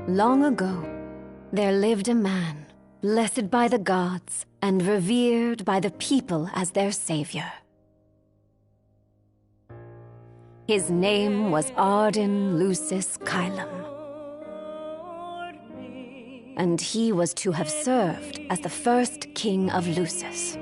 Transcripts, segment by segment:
Long ago, there lived a man, blessed by the gods and revered by the people as their savior. His name was Ardyn Lucis Caelum, and he was to have served as the first king of Lucis.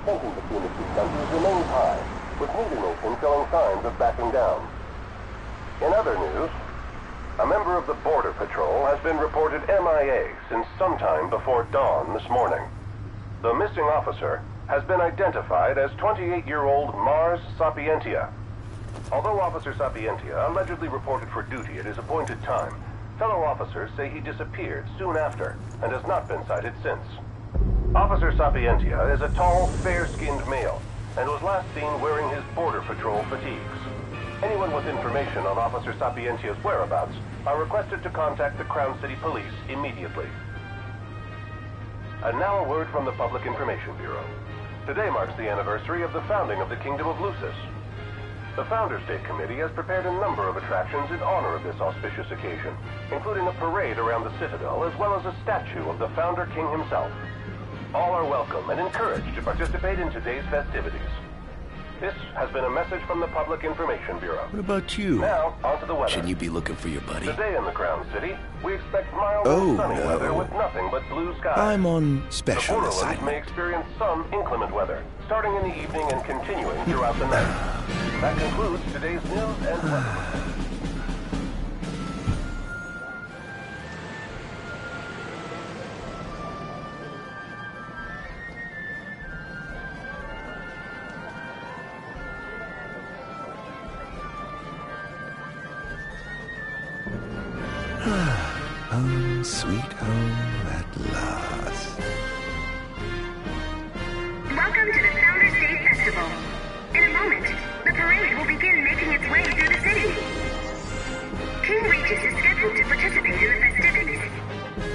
Tension between the two countries remains high, with neither nation showing signs of backing down. In other news, a member of the Border Patrol has been reported MIA since sometime before dawn this morning. The missing officer has been identified as 28-year-old Mars Sapientia. Although Officer Sapientia allegedly reported for duty at his appointed time, fellow officers say he disappeared soon after and has not been sighted since. Officer Sapientia is a tall, fair-skinned male and was last seen wearing his Border Patrol fatigues. Anyone with information on Officer Sapientia's whereabouts are requested to contact the Crown City Police immediately. And now a word from the Public Information Bureau. Today marks the anniversary of the founding of the Kingdom of Lucis. The Founders Day Committee has prepared a number of attractions in honor of this auspicious occasion, including a parade around the Citadel as well as a statue of the Founder King himself. All are welcome and encouraged to participate in today's festivities. This has been a message from the Public Information Bureau. What about you? Now, on to the weather. Shouldn't you be looking for your buddy? Today in the Crown City, we expect mild and sunny weather with nothing but blue skies. I'm on special the assignment. may experience some inclement weather, starting in the evening and continuing throughout the night. That concludes today's news and weather. Home, sweet home at last. Welcome to the Founders Day Festival. In a moment, the parade will begin making its way through the city. King Regis is scheduled to participate in the festivities,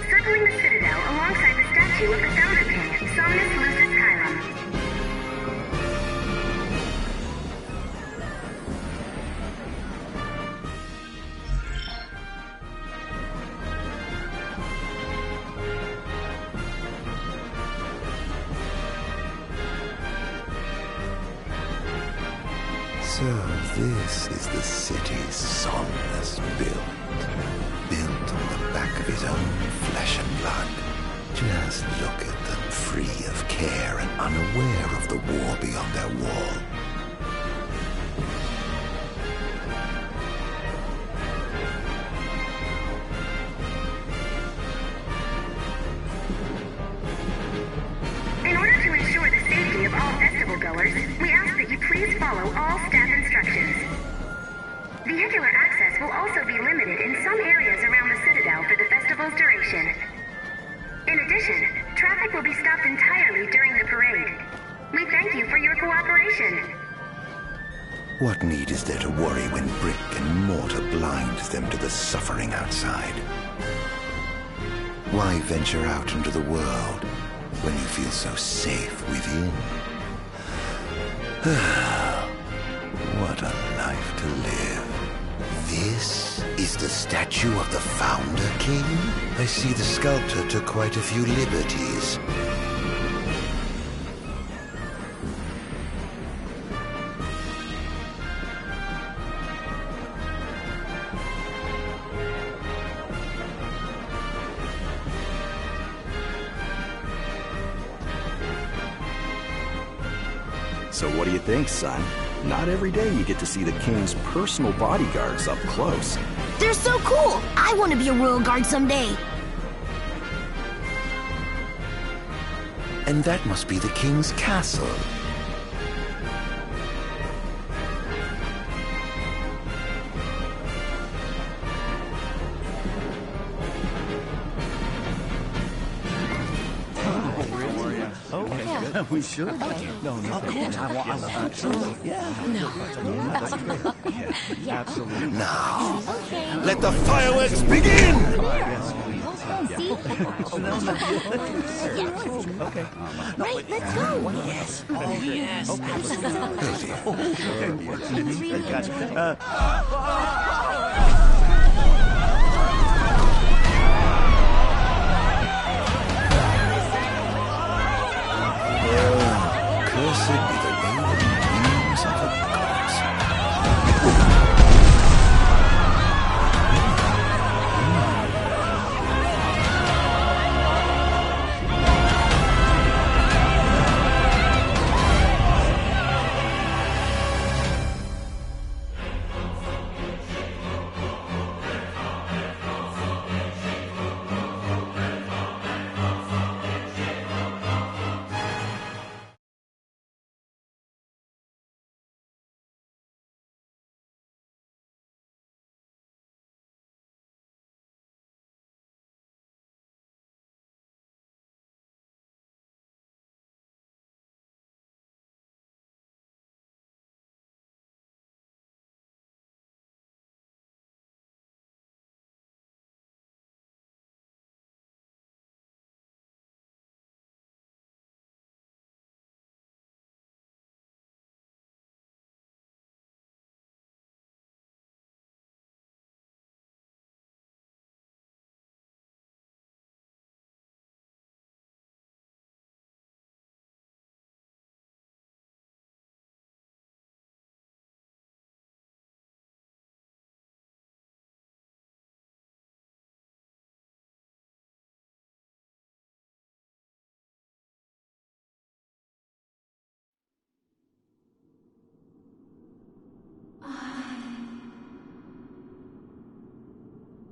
circling the citadel alongside the statue of the founder king, Somnus Lucis Chiron. So this is the city Somnus built on the back of his own flesh and blood. Just look at them, free of care and unaware of the war beyond their wall. In order to ensure the safety of all festival goers, we ask that you please follow all staff instructions. Vehicular access will also be limited in some areas around the citadel for the festival's duration. In addition, traffic will be stopped entirely during the parade. We thank you for your cooperation. What need is there to worry when brick and mortar blinds them to the suffering outside? Why venture out into the world when you feel so safe within? What a life to live. This is the statue of the Founder King? I see the sculptor took quite a few liberties. So what do you think, son? Not every day you get to see the king's personal bodyguards up close. They're so cool! I want to be a royal guard someday. And that must be the king's castle. We should. Okay. No, of course. I want. Yeah. No. That's great. Yeah. Absolutely. Now, let the fireworks begin! Okay. Right, let's go. Yes. Oh, yes. Cursed be the way that use of the gods.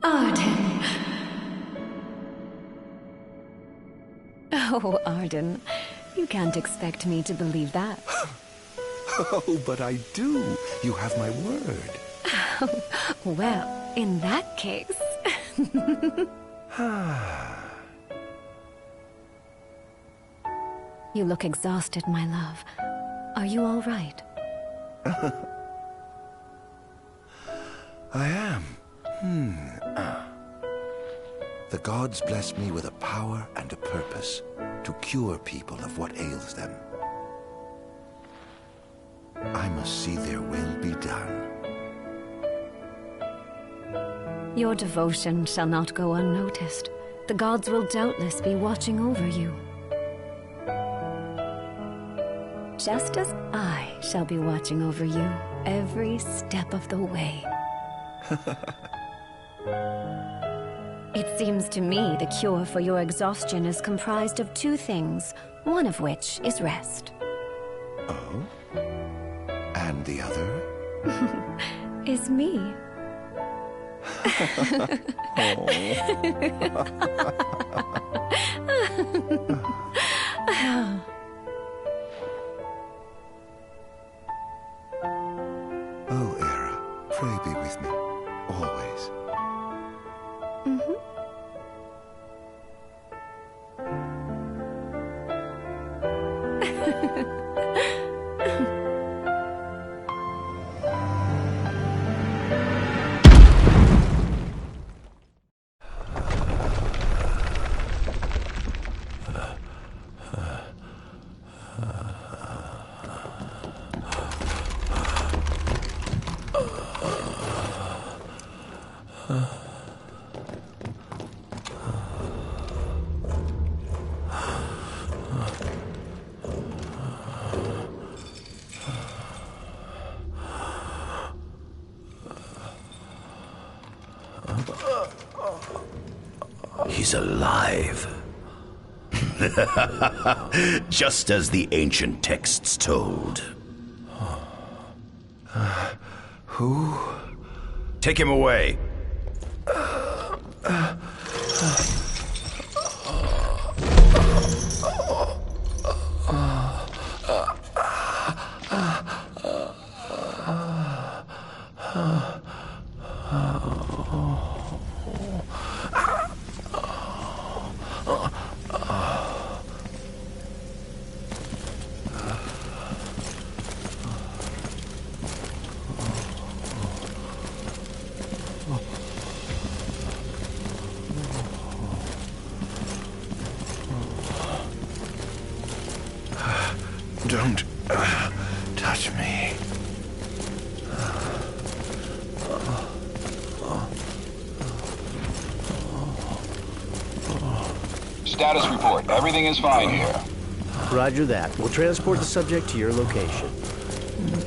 Ardyn. Oh, Ardyn, you can't expect me to believe that. Oh, but I do. You have my word. Well, in that case... You look exhausted, my love. Are you all right? I am. The gods blessed me with a power and a purpose to cure people of what ails them. I must see their will be done. Your devotion shall not go unnoticed. The gods will doubtless be watching over you. Just as I shall be watching over you every step of the way. It seems to me the cure for your exhaustion is comprised of two things, one of which is rest. Oh? And the other? Is me. Oh, Era, pray be with me, always. He's alive. Just as the ancient texts told. Who? Take him away. Don't touch me. Status report. Everything is fine here. Roger that. We'll transport the subject to your location.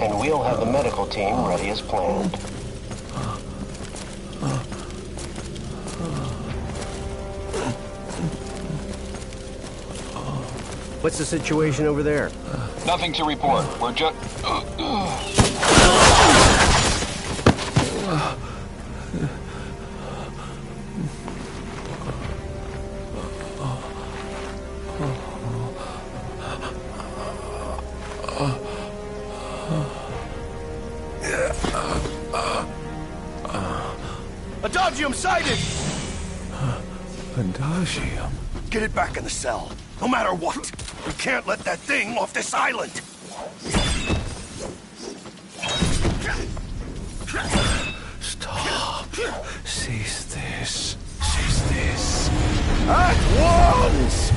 And we'll have the medical team ready as planned. What's the situation over there? Nothing to report. We're just... Adagium sighted! Adagium? Get it back in the cell, no matter what. We can't let that thing off this island. Stop. Cease this. Cease this. At once!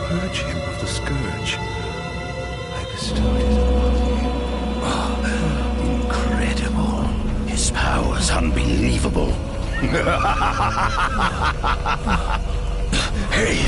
purge him of the scourge I bestowed it upon you. Oh, incredible. His power's unbelievable. Hey!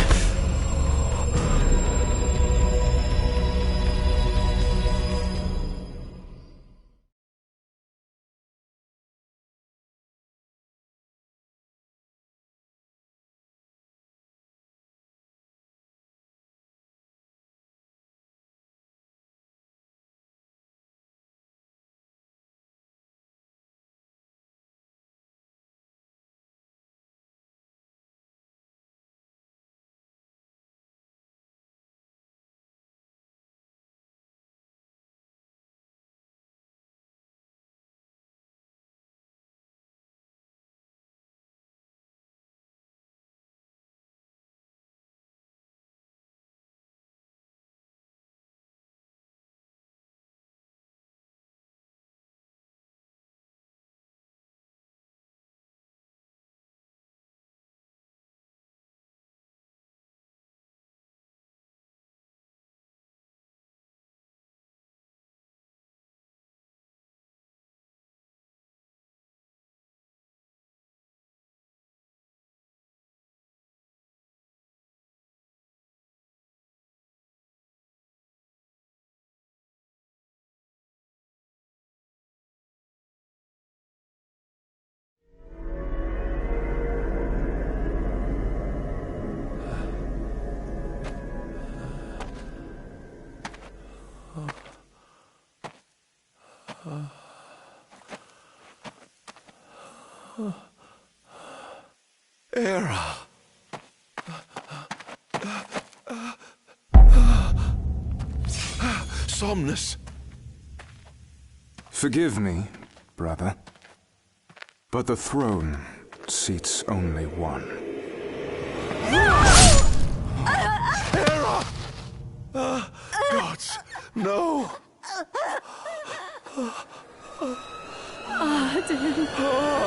Era. Somnus. Forgive me, brother, but the throne seats only one. Era! Gods, no! Ardyn.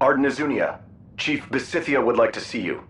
Ardyn Azunia, Chief Besithia would like to see you.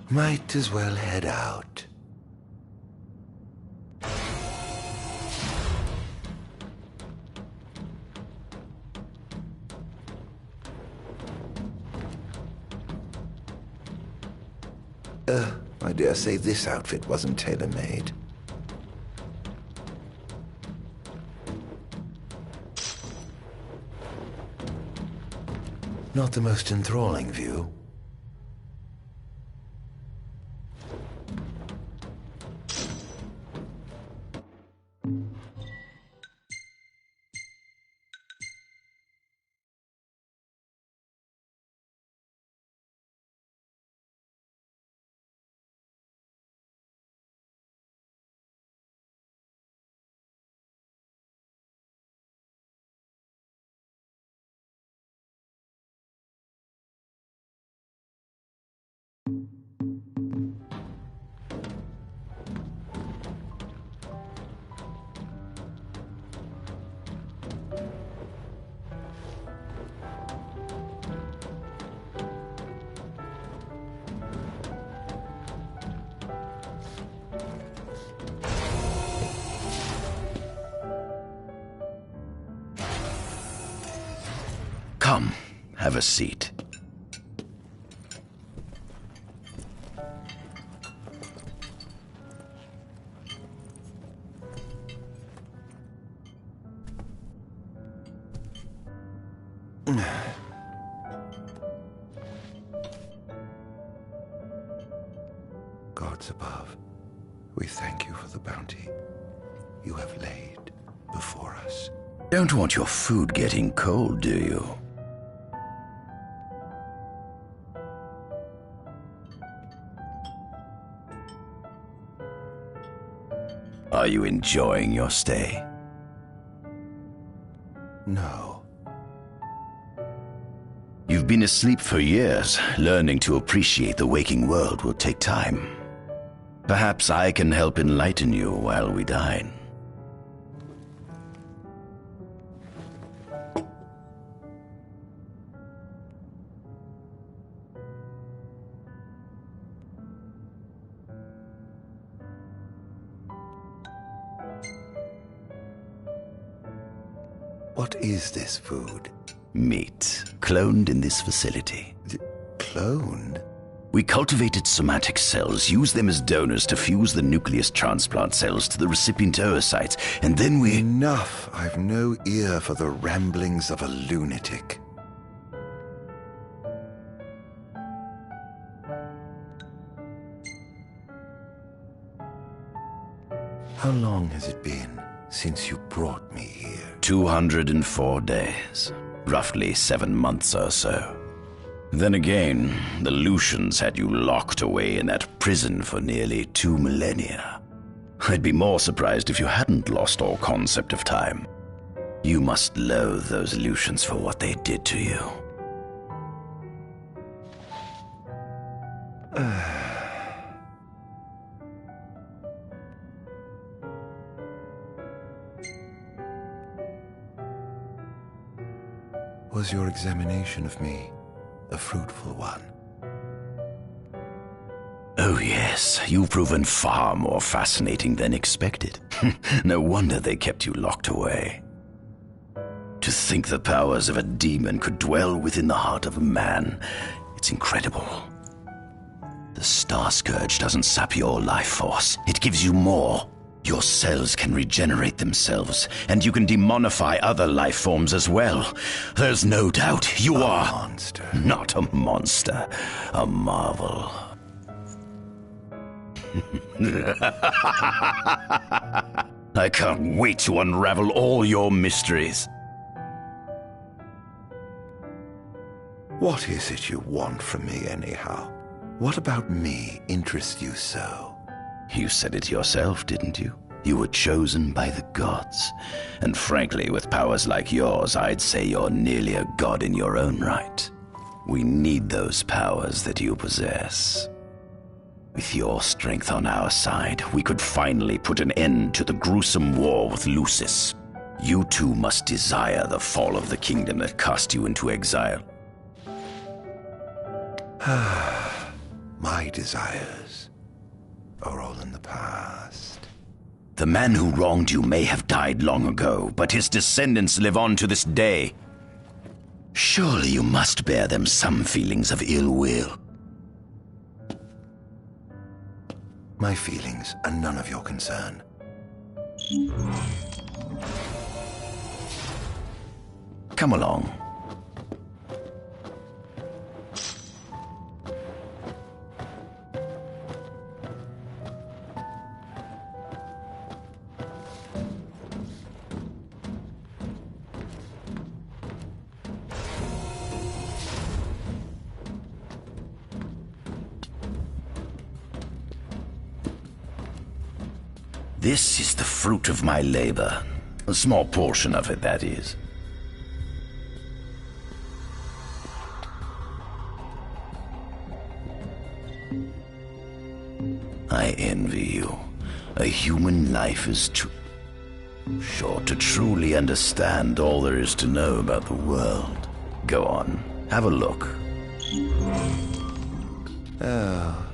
Might as well head out. I dare say this outfit wasn't tailor-made. Not the most enthralling view. Come, have a seat. Gods above, we thank you for the bounty you have laid before us. Don't want your food getting cold, do you? Are you enjoying your stay? No. You've been asleep for years. Learning to appreciate the waking world will take time. Perhaps I can help enlighten you while we dine. What is this food? Meat, cloned in this facility. Cloned? We cultivated somatic cells, use them as donors to fuse the nucleus transplant cells to the recipient oocytes, and then we... Enough! I've no ear for the ramblings of a lunatic. How long has it been since you brought me here? 204 days. Roughly 7 months or so. Then again, the Lucians had you locked away in that prison for nearly 2 millennia. I'd be more surprised if you hadn't lost all concept of time. You must loathe those Lucians for what they did to you. Was your examination of me a fruitful one? Oh yes, you've proven far more fascinating than expected. No wonder they kept you locked away. To think the powers of a demon could dwell within the heart of a man, it's incredible. The Star Scourge doesn't sap your life force, it gives you more. Your cells can regenerate themselves, and you can demonify other life forms as well. There's no doubt you are... A monster. Not a monster, a marvel. I can't wait to unravel all your mysteries. What is it you want from me, anyhow? What about me interests you so? You said it yourself, didn't you? You were chosen by the gods. And frankly, with powers like yours, I'd say you're nearly a god in your own right. We need those powers that you possess. With your strength on our side, we could finally put an end to the gruesome war with Lucis. You too must desire the fall of the kingdom that cast you into exile. My desires are all in the past. The man who wronged you may have died long ago, but his descendants live on to this day. Surely you must bear them some feelings of ill will. My feelings are none of your concern. Come along. This is the fruit of my labor. A small portion of it, that is. I envy you. A human life is too short to truly understand all there is to know about the world. Go on, have a look. Oh.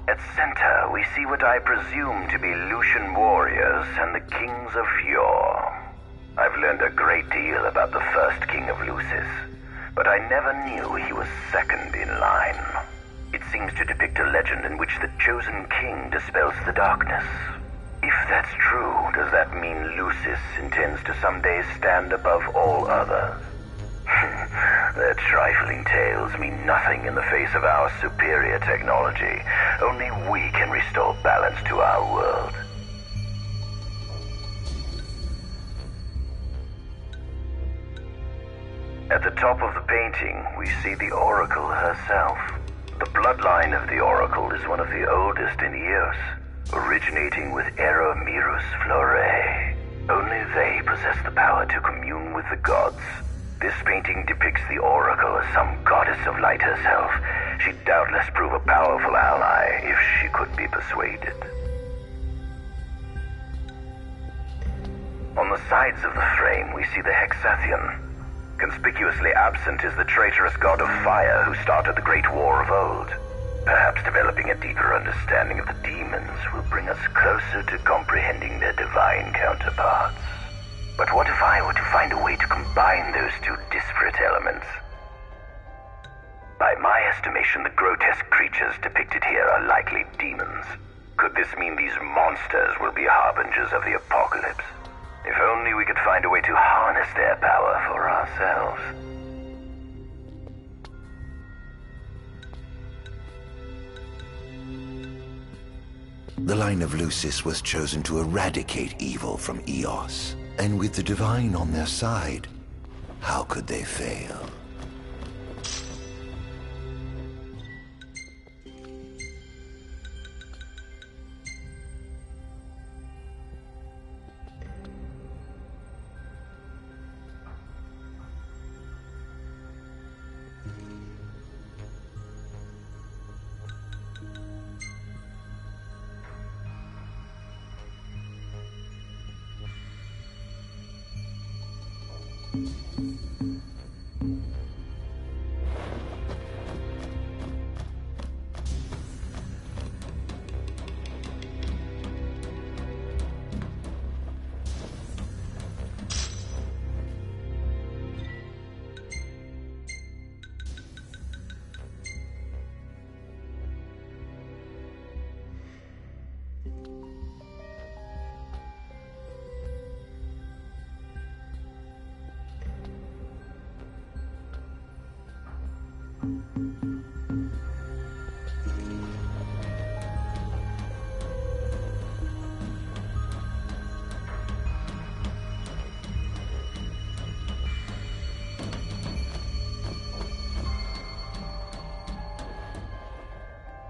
At center, we see what I presume to be Lucian warriors and the kings of yore. I've learned a great deal about the first king of Lucis, but I never knew he was second in line. It seems to depict a legend in which the chosen king dispels the darkness. If that's true, does that mean Lucis intends to someday stand above all others? Their trifling tales mean nothing in the face of our superior technology. Only we can restore balance to our world. At the top of the painting, we see the Oracle herself. The bloodline of the Oracle is one of the oldest in Eos, originating with Eromirus Flore. Only they possess the power to commune with the gods. This painting depicts the Oracle as some goddess of light herself. She'd doubtless prove a powerful ally if she could be persuaded. On the sides of the frame, we see the Hexathian. Conspicuously absent is the traitorous god of fire who started the Great War of old. Perhaps developing a deeper understanding of the demons will bring us closer to comprehending their divine counterparts. But what if I were to find a way to combine those two disparate elements? By my estimation, the grotesque creatures depicted here are likely demons. Could this mean these monsters will be harbingers of the apocalypse? If only we could find a way to harness their power for ourselves. The line of Lucis was chosen to eradicate evil from Eos. And with the divine on their side, how could they fail?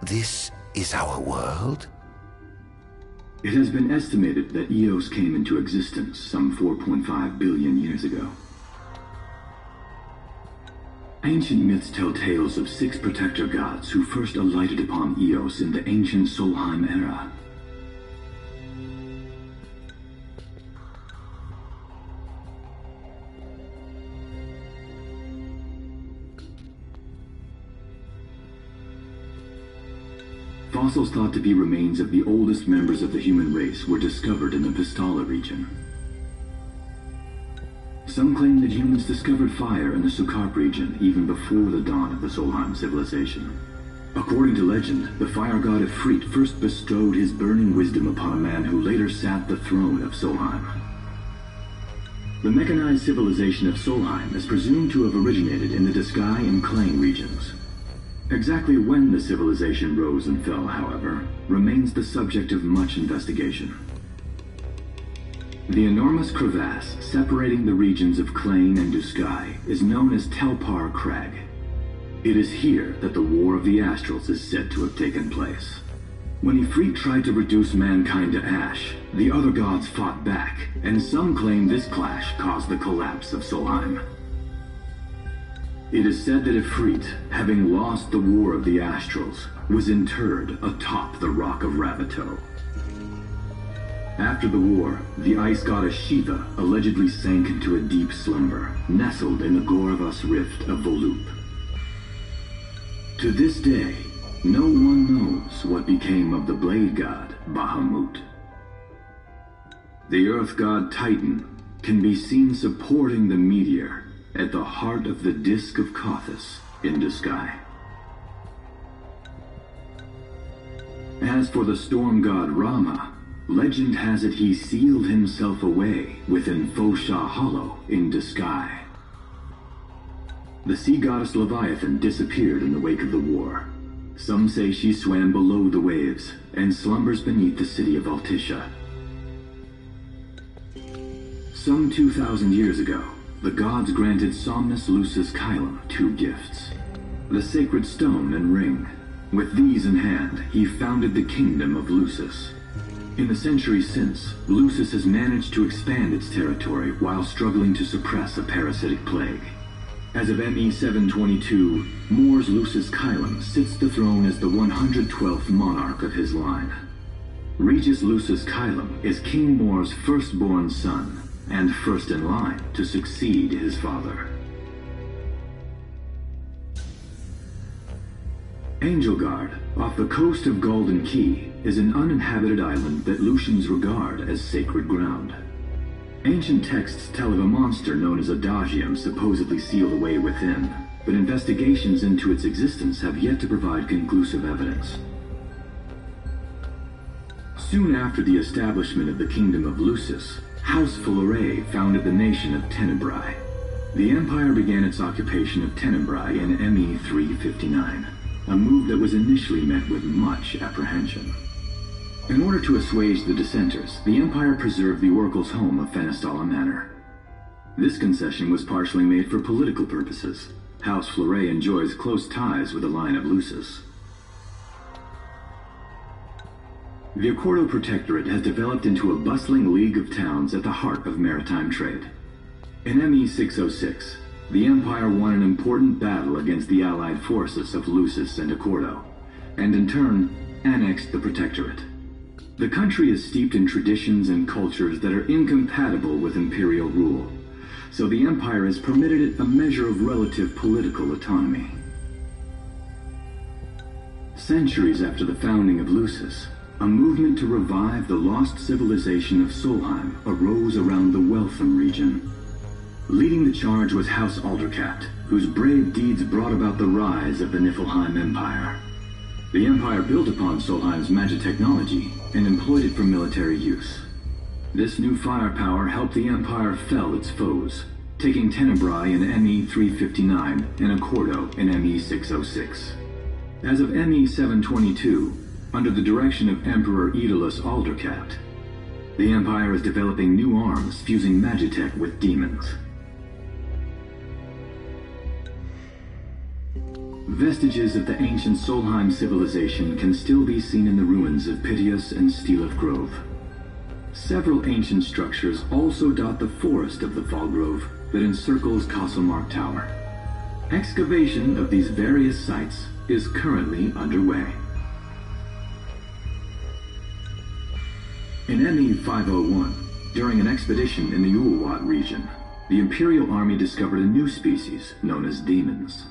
This is our world? It has been estimated that Eos came into existence some 4.5 billion years ago. Ancient myths tell tales of 6 protector gods who first alighted upon Eos in the ancient Solheim era. Fossils thought to be remains of the oldest members of the human race were discovered in the Pistala region. Some claim that humans discovered fire in the Sukarp region even before the dawn of the Solheim civilization. According to legend, the fire god Ifrit first bestowed his burning wisdom upon a man who later sat the throne of Solheim. The mechanized civilization of Solheim is presumed to have originated in the Diskai and Klang regions. Exactly when the civilization rose and fell, however, remains the subject of much investigation. The enormous crevasse separating the regions of Klang and Duskai is known as Telpar Crag. It is here that the War of the Astrals is said to have taken place. When Ifrit tried to reduce mankind to ash, the other gods fought back, and some claim this clash caused the collapse of Solheim. It is said that Ifrit, having lost the War of the Astrals, was interred atop the Rock of Ravito. After the war, the ice goddess Shiva allegedly sank into a deep slumber, nestled in the Goravas Rift of Volup. To this day, no one knows what became of the blade god Bahamut. The earth god Titan can be seen supporting the meteor at the heart of the Disk of Kothis in the sky. As for the storm god Rama, legend has it he sealed himself away within Fosha Hollow in the sky. The sea goddess Leviathan disappeared in the wake of the war. Some say she swam below the waves and slumbers beneath the city of Altisha. Some 2,000 years ago, the gods granted Somnus Lucis Kylum 2 gifts: the sacred stone and ring. With these in hand, he founded the kingdom of Lucis. In the centuries since, Lucis has managed to expand its territory while struggling to suppress a parasitic plague. As of ME 722, Mor's Lucis Kylum sits the throne as the 112th monarch of his line. Regis Lucis Kylum is King Mor's firstborn son, and first in line to succeed his father. Angelgard, off the coast of Golden Key, is an uninhabited island that Lucians regard as sacred ground. Ancient texts tell of a monster known as Adagium supposedly sealed away within, but investigations into its existence have yet to provide conclusive evidence. Soon after the establishment of the Kingdom of Lucis, House Fulare founded the nation of Tenebrae. The empire began its occupation of Tenebrae in ME 359, a move that was initially met with much apprehension. In order to assuage the dissenters, the empire preserved the oracle's home of Fenestala Manor. This concession was partially made for political purposes. House Fulare enjoys close ties with the line of Lucis. The Accordo Protectorate has developed into a bustling league of towns at the heart of maritime trade. In ME 606, the Empire won an important battle against the allied forces of Lucis and Accordo, and in turn, annexed the Protectorate. The country is steeped in traditions and cultures that are incompatible with imperial rule, so the Empire has permitted it a measure of relative political autonomy. Centuries after the founding of Lucis, a movement to revive the lost civilization of Solheim arose around the Weltham region. Leading the charge was House Aldercat, whose brave deeds brought about the rise of the Niflheim Empire. The Empire built upon Solheim's magic technology and employed it for military use. This new firepower helped the Empire fell its foes, taking Tenebrae in ME-359 and Accordo in ME-606. As of ME-722, under the direction of Emperor Aedalus Aldercat, the Empire is developing new arms fusing magitech with demons. Vestiges of the ancient Solheim civilization can still be seen in the ruins of Piteous and Steeleth Grove. Several ancient structures also dot the forest of the Fall Grove that encircles Castlemark Tower. Excavation of these various sites is currently underway. In ME-501, during an expedition in the Ulwat region, the Imperial Army discovered a new species known as demons.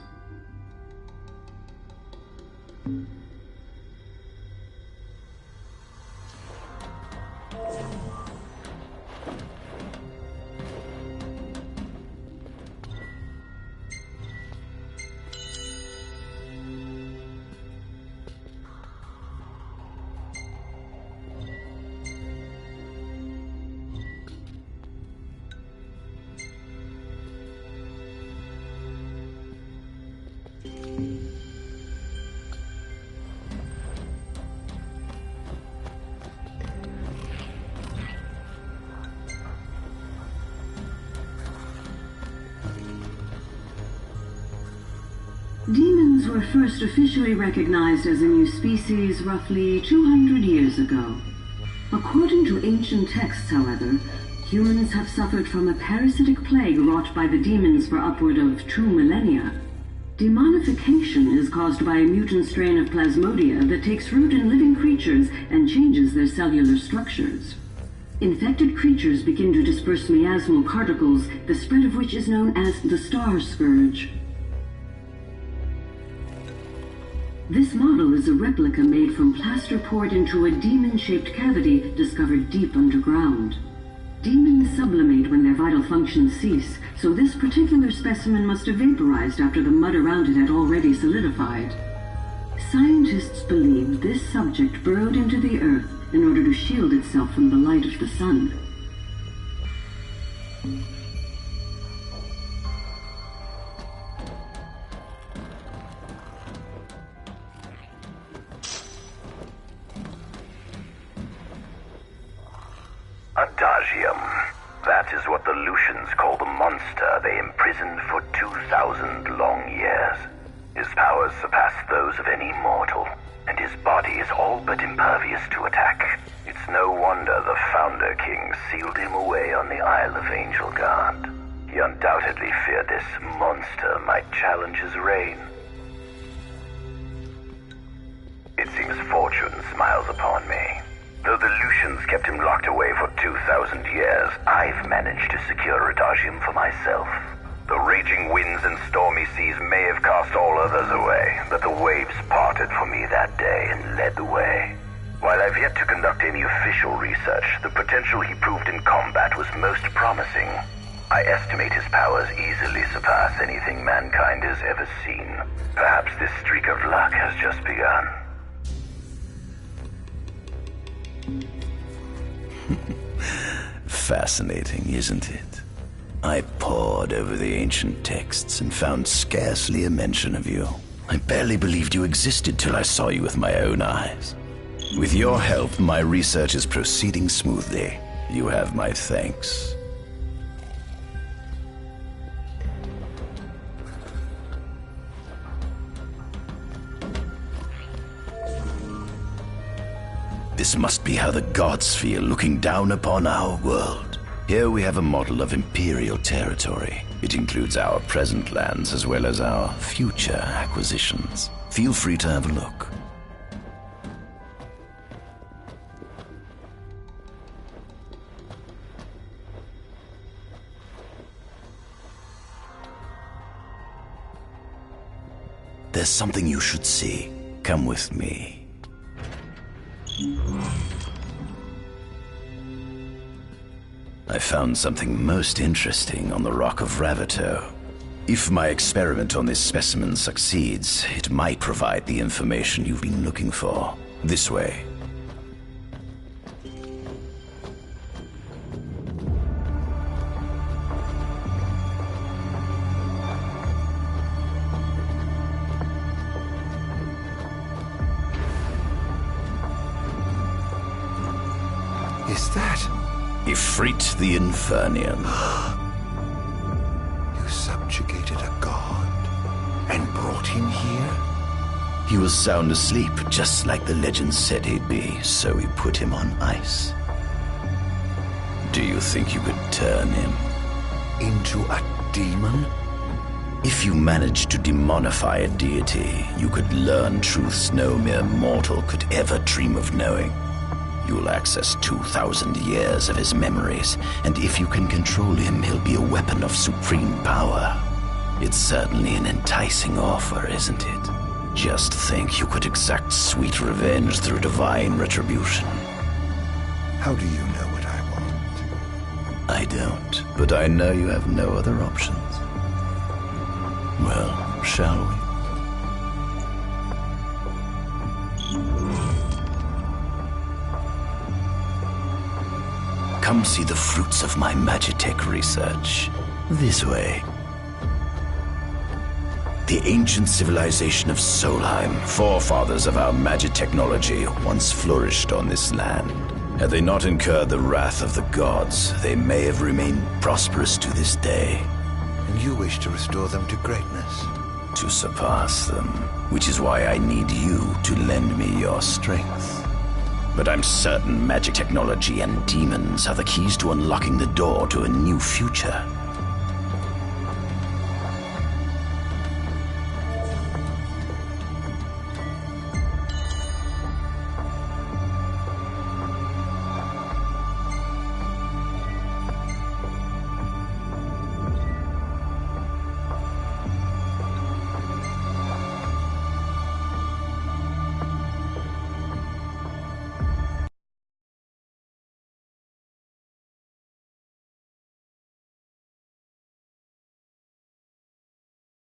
Demons were first officially recognized as a new species roughly 200 years ago. According to ancient texts, however, humans have suffered from a parasitic plague wrought by the demons for upward of 2 millennia. Demonification is caused by a mutant strain of plasmodia that takes root in living creatures and changes their cellular structures. Infected creatures begin to disperse miasmal particles, the spread of which is known as the Star Scourge. This model is a replica made from plaster poured into a demon-shaped cavity discovered deep underground. Demons sublimate when their vital functions cease, so this particular specimen must have vaporized after the mud around it had already solidified. Scientists believe this subject burrowed into the earth in order to shield itself from the light of the sun. Adagium. That is what the Lucians call the monster they imprisoned for 2,000 long years. His powers surpass those of any mortal, and his body is all but impervious to attack. It's no wonder the Founder King sealed him away on the Isle of Angel Guard. He undoubtedly feared this monster might challenge his reign. It seems fortune smiles upon me. Though the Lucians kept him locked away for 2,000 years, I've managed to secure Adagium for myself. The raging winds and stormy seas may have cast all others away, but the waves parted for me that day and led the way. While I've yet to conduct any official research, the potential he proved in combat was most promising. I estimate his powers easily surpass anything mankind has ever seen. Perhaps this streak of luck has just begun. Fascinating, isn't it? I pored over the ancient texts and found scarcely a mention of you. I barely believed you existed till I saw you with my own eyes. With your help, my research is proceeding smoothly. You have my thanks. This must be how the gods feel looking down upon our world. Here we have a model of imperial territory. It includes our present lands as well as our future acquisitions. Feel free to have a look. There's something you should see. Come with me. I found something most interesting on the Rock of Ravito. If my experiment on this specimen succeeds, it might provide the information you've been looking for. This way. Ifrit the Infernian. You subjugated a god and brought him here? He was sound asleep, just like the legend said he'd be, so we put him on ice. Do you think you could turn him into a demon? If you managed to demonify a deity, you could learn truths no mere mortal could ever dream of knowing. You'll access 2,000 years of his memories, and if you can control him, he'll be a weapon of supreme power. It's certainly an enticing offer, isn't it? Just think you could exact sweet revenge through divine retribution. How do you know what I want? I don't, but I know you have no other options. Well, shall we? Come see the fruits of my Magitech research. This way. The ancient civilization of Solheim, forefathers of our magic technology, once flourished on this land. Had they not incurred the wrath of the gods, they may have remained prosperous to this day. And you wish to restore them to greatness? To surpass them, which is why I need you to lend me your strength. But I'm certain magic technology and demons are the keys to unlocking the door to a new future.